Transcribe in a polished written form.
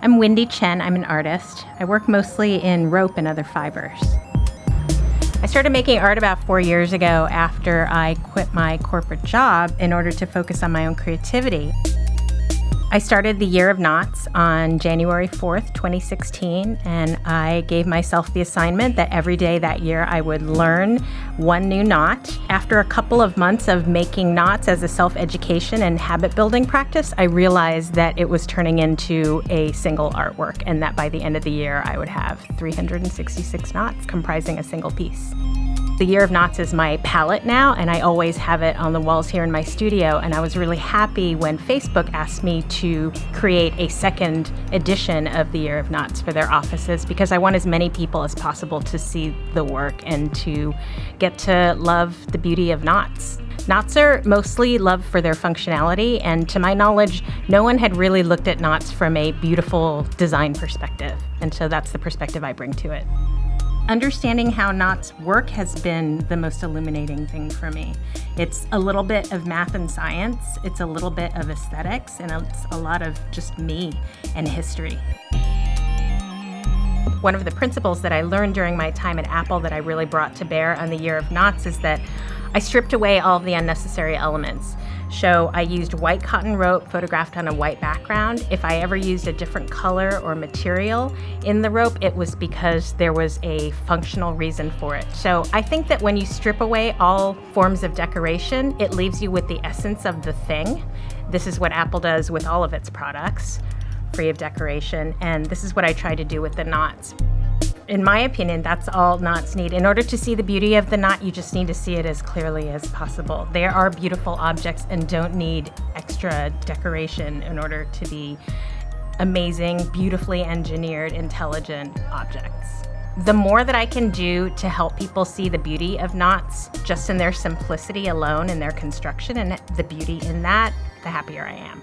I'm Wendy Chen. I'm an artist. I work mostly in rope and other fibers. I started making art about 4 years ago after I quit my corporate job in order to focus on my own creativity. I started the Year of Knots on January 4th, 2016, and I gave myself the assignment that every day that year I would learn one new knot. After a couple of months of making knots as a self-education and habit-building practice, I realized that it was turning into a single artwork, and that by the end of the year I would have 366 knots comprising a single piece. The Year of Knots is my palette now, and I always have it on the walls here in my studio, and I was really happy when Facebook asked me to create a second edition of the Year of Knots for their offices because I want as many people as possible to see the work and to get to love the beauty of knots. Knots are mostly loved for their functionality, and to my knowledge, no one had really looked at knots from a beautiful design perspective, and so that's the perspective I bring to it. Understanding how knots work has been the most illuminating thing for me. It's a little bit of math and science, it's a little bit of aesthetics, and it's a lot of just me and history. One of the principles that I learned during my time at Apple that I really brought to bear on the Year of Knots is that I stripped away all of the unnecessary elements. So I used white cotton rope photographed on a white background. If I ever used a different color or material in the rope, it was because there was a functional reason for it. So I think that when you strip away all forms of decoration, it leaves you with the essence of the thing. This is what Apple does with all of its products, free of decoration, and this is what I try to do with the knots. In my opinion, that's all knots need. In order to see the beauty of the knot, you just need to see it as clearly as possible. They are beautiful objects and don't need extra decoration in order to be amazing, beautifully engineered, intelligent objects. The more that I can do to help people see the beauty of knots just in their simplicity alone and their construction and the beauty in that, the happier I am.